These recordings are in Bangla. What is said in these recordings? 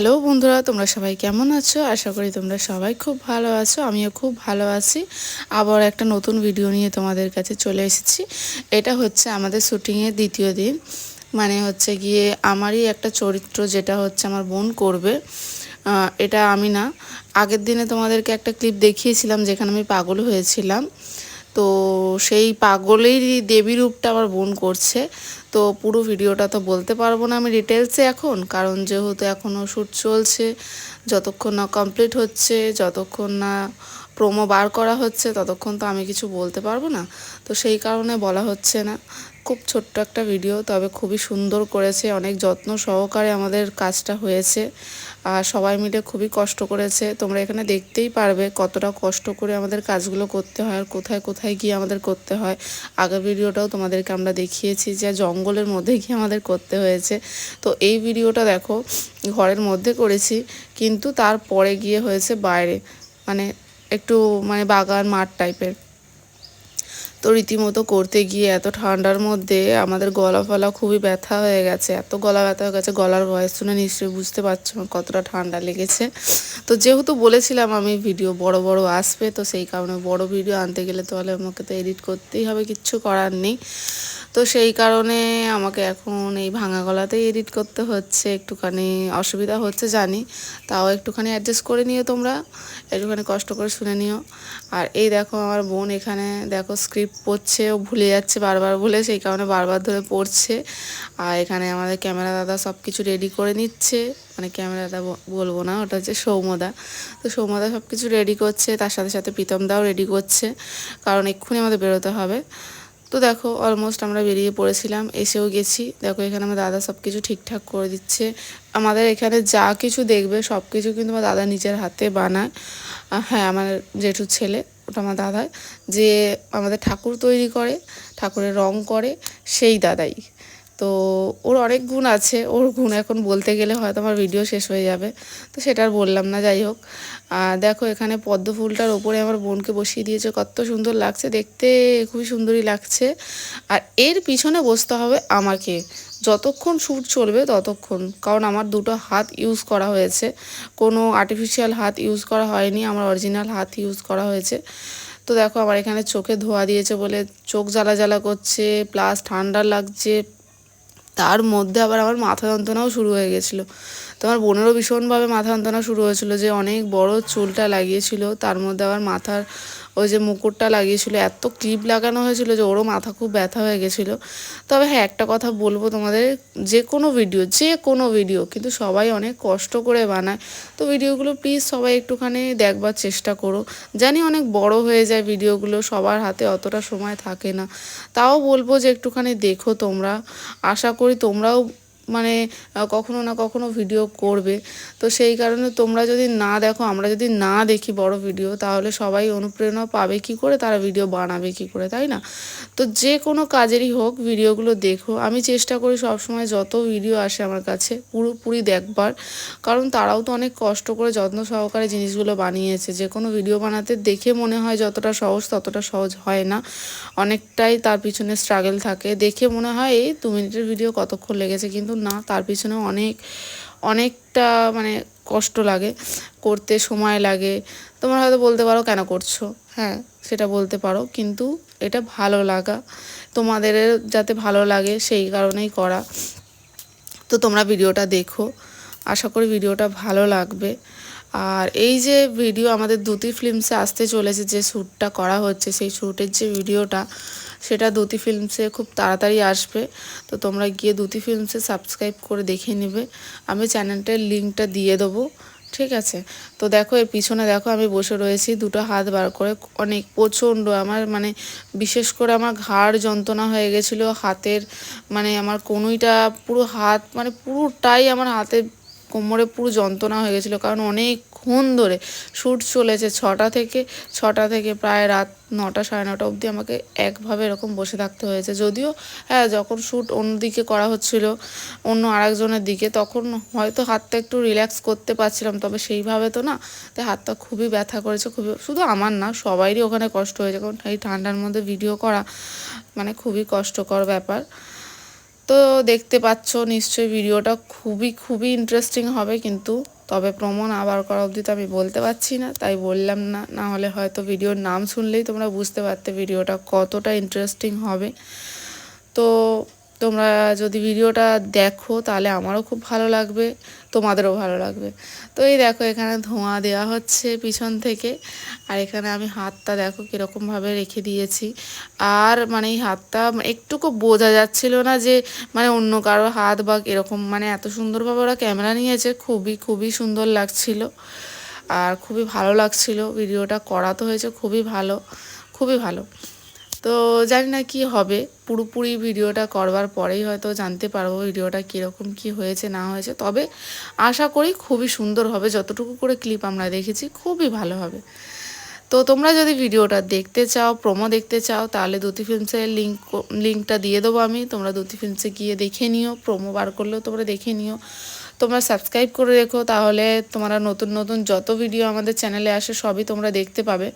হ্যালো বন্ধুরা, তোমরা সবাই কেমন আছো? আশা করি তোমরা সবাই খুব ভালো আছো। আমিও খুব ভালো আছি। আবার একটা নতুন ভিডিও নিয়ে তোমাদের কাছে চলে এসেছি। এটা হচ্ছে আমাদের শুটিংয়ের দ্বিতীয় দিন। মানে হচ্ছে গিয়ে আমারই একটা চরিত্র, যেটা হচ্ছে আমার বোন করবে। এটা আমি না, আগের দিনে তোমাদেরকে একটা ক্লিপ দেখিয়েছিলাম যেখানে আমি পাগল হয়েছিলাম। তো সেই পাগলেরই দেবী রূপটা আমার বোন করছে। তো পুরো ভিডিওটা তো বলতে পারবো না আমি ডিটেলসে এখন, কারণ যেহেতু এখনও শ্যুট চলছে। যতক্ষণ না কমপ্লিট হচ্ছে, যতক্ষণ না প্রোমো বার করা হচ্ছে, ততক্ষণ তো আমি কিছু বলতে পারবো না। তো সেই কারণে বলা হচ্ছে না। খুব ছোট্ট একটা ভিডিও, তবে খুবই সুন্দর করেছে, অনেক যত্ন সহকারে আমাদের কাজটা হয়েছে। আর সবাই মিলে খুবই কষ্ট করেছে। তোমরা এখানে দেখতেই পারবে কতটা কষ্ট করে আমাদের কাজগুলো করতে হয় আর কোথায় কোথায় গিয়ে আমাদের করতে হয়। আগের ভিডিওটাও তোমাদেরকে আমরা দেখিয়েছি যে জঙ্গলের মধ্যে গিয়ে আমাদের করতে হয়েছে। তো এই ভিডিওটা দেখো, ঘরের মধ্যে করেছি, কিন্তু তারপরে গিয়ে হয়েছে বাইরে, মানে একটু মানে বাগান মাঠ টাইপের। তো রীতিমতো করতে গিয়ে এত ঠান্ডার মধ্যে আমাদের গলা ফলা খুবই ব্যথা হয়ে গেছে, এত গলা ব্যথা হয়ে গেছে, গলার ভয়েস শুনে নিশ্চয়ই বুঝতে পারছো কতটা ঠান্ডা লেগেছে। তো যেহেতু বলেছিলাম আমি ভিডিও বড় বড় আসবে, তো সেই কারণে বড় ভিডিও আনতে গেলে তাহলে আমাকে তো এডিট করতেই হবে, কিচ্ছু করার নেই। তো সেই কারণে আমাকে এখন এই ভাঙা গলাতেই এডিট করতে হচ্ছে, একটুখানি অসুবিধা হচ্ছে জানি, তাও একটুখানি অ্যাডজাস্ট করে নিও তোমরা, একটুখানি কষ্ট করে শুনে নিও। আর এই দেখো আমার বোন এখানে দেখো স্ক্রিপ্ট পড়ছে, ও ভুলে যাচ্ছে বারবার বলে, সেই কারণে বারবার ধরে পড়ছে। আর এখানে আমাদের ক্যামেরা দাদা সব কিছু রেডি করে নিচ্ছে, মানে ক্যামেরা দাদা বলবো না, ওটা হচ্ছে সৌম্যদা। তো সৌম্যদা সব কিছু রেডি করছে, তার সাথে সাথে প্রীতমদাও রেডি করছে, কারণ এক্ষুনি আমাদের বেরোতে হবে। তো দেখো অলমোস্ট আমরা বেরিয়ে পড়েছিলাম, এসেও গেছি। দেখো এখানে আমার দাদা সব কিছু ঠিকঠাক করে দিচ্ছে। আমাদের এখানে যা কিছু দেখবে সব কিছু কিন্তু আমার দাদা নিজের হাতে বানায়। হ্যাঁ, আমার জেঠুর ছেলে, ওটা আমার দাদাই, যে আমাদের ঠাকুর তৈরি করে, ঠাকুরের রং করে, সেই দাদাই। তো ওর অনেক গুণ আছে, ওর গুণ এখন বলতে গেলে হয়তো আমার ভিডিও শেষ হয়ে যাবে, তো সেটা আর বললাম না। যাই হোক, দেখো এখানে পদ্ম ফুলটার ওপরে আমার বোনকে বসিয়ে দিয়েছে, কত সুন্দর লাগছে দেখতে, খুবই সুন্দরই লাগছে। আর এর পিছনে বসতে হবে আমাকে, যতক্ষণ শ্যুট চলবে ততক্ষণ, কারণ আমার দুটো হাত ইউজ করা হয়েছে, কোনো আর্টিফিশিয়াল হাত ইউজ করা হয়নি, আমার অরিজিনাল হাত ইউজ করা হয়েছে। তো দেখো আমার এখানে চোখে ধোয়া দিয়েছে বলে চোখ জ্বালা জ্বালা করছে, প্লাস ঠান্ডা লাগছে, তার মধ্যে আবার আমার মাথা যন্ত্রণাও শুরু হয়ে গেছিলো। তো আমার বোনেরও ভীষণভাবে মাথা যন্ত্রণা শুরু হয়েছিল, যে অনেক বড় চুলটা লাগিয়েছিল, তার মধ্যে আবার মাথার ওই যে মুকুটটা লাগিয়েছিল, এত ক্লিপ লাগানো হয়েছিল যে ওরও মাথা খুব ব্যথা হয়ে গেছিলো। তবে হ্যাঁ, একটা কথা বলবো তোমাদের, যে কোনো ভিডিও কিন্তু সবাই অনেক কষ্ট করে বানায়। তো ভিডিওগুলো প্লিজ সবাই একটুখানি দেখবার চেষ্টা করো। জানি অনেক বড় হয়ে যায় ভিডিওগুলো, সবার হাতে অতটা সময় থাকে না, তাও বলবো যে একটুখানি দেখো তোমরা। আশা করি তোমরাও মানে কখনো না কখনো ভিডিও করবে। তো সেই কারণে তোমরা যদি না দেখো, আমরা যদি না দেখি বড় ভিডিও, তাহলে সবাই অনুপ্রেরণা পাবে কি করে, তারা ভিডিও বানাবে কি করে, তাই না? তো যে কোনো কাজেরই হোক ভিডিওগুলো দেখো। আমি চেষ্টা করি সবসময় যত ভিডিও আসে আমার কাছে পুরোপুরি দেখবার, কারণ তারাও তো অনেক কষ্ট করে যত্ন সহকারে জিনিসগুলো বানিয়েছে। যে কোনো ভিডিও বানাতে দেখে মনে হয় যতটা সহজ, ততটা সহজ হয় না, অনেকটাই তার পিছনে স্ট্রাগল থাকে। দেখে মনে হয় এই 2 মিনিটের ভিডিও কতক্ষণ লেগেছে, কিন্তু না, তার পিছনে অনেকটা মানে কষ্ট লাগে, করতে সময় লাগে। তোমরা হয়তো বলতে পারো কেন করছো, হ্যাঁ সেটা বলতে পারো, কিন্তু এটা ভালো লাগা, তোমাদের যাতে ভালো লাগে সেই কারণেই করা। তো তোমরা ভিডিওটা দেখো, আশা করি ভিডিওটা ভালো লাগবে। আর এই যে ভিডিও আমাদের দ্যুতি ফিল্মসে আসতে চলেছে, যে শ্যুটটা করা হচ্ছে, সেই শ্যুটের যে ভিডিওটা, সেটা দ্যুতি ফিল্মসে খুব তাড়াতাড়ি আসবে। তো তোমরা গিয়ে দ্যুতি ফিল্মসে সাবস্ক্রাইব করে দেখে নেবে, আমি চ্যানেলটার লিঙ্কটা দিয়ে দেবো, ঠিক আছে? তো দেখো এর পিছনে দেখো আমি বসে রয়েছি, দুটো হাত বার করে, অনেক প্রচণ্ড আমার মানে বিশেষ করে আমার ঘাড় যন্ত্রণা হয়ে গেছিলো হাতের, মানে আমার কনুইটা পুরো হাত মানে পুরোটাই আমার হাতে কোমরে পুরো যন্ত্রণা হয়ে গেছিলো, কারণ অনেকক্ষণ ধরে শ্যুট চলেছে, ছটা থেকে প্রায় রাত 9টা 9:30 অবধি আমাকে একভাবে এরকম বসে থাকতে হয়েছে। যদিও হ্যাঁ, যখন শ্যুট অন্যদিকে করা হচ্ছিল, অন্য আরেকজনের দিকে, তখন হয়তো হাতটা একটু রিল্যাক্স করতে পারছিলাম, তবে সেইভাবে তো না। তাই হাতটা খুবই ব্যথা করেছে, খুবই, শুধু আমার না সবাইরই ওখানে কষ্ট হয়েছে, কারণ এই ঠান্ডার মধ্যে ভিডিও করা মানে খুবই কষ্টকর ব্যাপার। তো দেখতে পাচ্ছ নিশ্চয়ই ভিডিওটা খুবই ইন্টারেস্টিং হবে, কিন্তু তবে প্রোমো না বার করা অবধি তো আমি বলতে পারছি না, তাই বললাম না। না হলে হয়তো ভিডিওর নাম শুনলেই তোমরা বুঝতে পারতে ভিডিওটা কতটা ইন্টারেস্টিং হবে। তো তোমরা যদি ভিডিওটা দেখো তাহলে আমারও খুব ভালো লাগবে, তোমাদেরও ভালো লাগবে। তো এই দেখো এখানে ধোঁয়া দেওয়া হচ্ছে পিছন থেকে, আর এখানে আমি হাতটা দেখো কীরকমভাবে রেখে দিয়েছি। আর মানে এই হাতটা একটুকু বোঝা যাচ্ছিল না যে মানে অন্য কারো হাত বা এরকম, মানে এত সুন্দরভাবে ওরা ক্যামেরা নিয়েছে, খুবই সুন্দর লাগছিল আর খুবই ভালো লাগছিল। ভিডিওটা করা তো হয়েছে খুবই ভালো। তো জানি না কি হবে, পুরোপুরি ভিডিওটা করবার পরেই হয়তো জানতে পারবো ভিডিওটা কীরকম কি হয়েছে না হয়েছে। তবে আশা করি খুবই সুন্দর হবে, যতটুকু করে ক্লিপ আমরা দেখেছি খুবই ভালো হবে। তো তোমরা যদি ভিডিওটা দেখতে চাও, প্রোমো দেখতে চাও, তাহলে দ্যুতি ফিল্মসের লিঙ্কটা দিয়ে দেবো আমি, তোমরা দ্যুতি ফিল্মসে গিয়ে দেখে নিও। প্রোমো বার করলেও তোমরা দেখে নিও। তোমরা সাবস্ক্রাইব করে রেখো, তাহলে তোমরা নতুন যত ভিডিও আমাদের চ্যানেলে আসে সবই তোমরা দেখতে পাবে।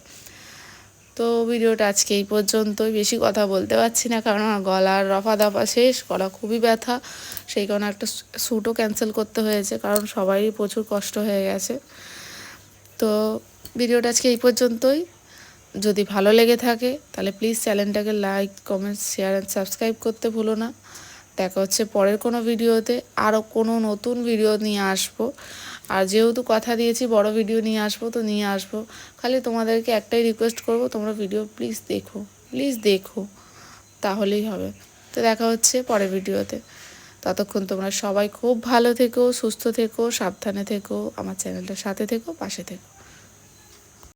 তো ভিডিওটা আজকে এই পর্যন্তই, বেশি কথা বলতে পারছি না কারণ আমার গলার রফা দফা শেষ, গলা খুবই ব্যথা, সেই কারণে একটা শ্যুটও ক্যান্সেল করতে হয়েছে, কারণ সবারই প্রচুর কষ্ট হয়ে গেছে। তো ভিডিওটা আজকে এই পর্যন্তই। যদি ভালো লেগে থাকে তাহলে প্লিজ চ্যানেলটাকে like, comment, share and subscribe করতে ভুলো না। দেখা হচ্ছে পরের কোনো ভিডিওতে, আরও কোনো নতুন ভিডিও নিয়ে আসবো। আর যেহেতু কথা দিয়েছি বড় ভিডিও নিয়ে আসবো, তো নিয়ে আসবো। খালি তোমাদেরকে একটাই রিকোয়েস্ট করবো, তোমরা ভিডিও প্লিজ দেখো, তাহলেই হবে। তো দেখা হচ্ছে পরের ভিডিওতে। ততক্ষণ তোমরা সবাই খুব ভালো থেকো, সুস্থ থেকো, সাবধানে থেকো, আমার চ্যানেলটার সাথে থেকো, পাশে থেকো।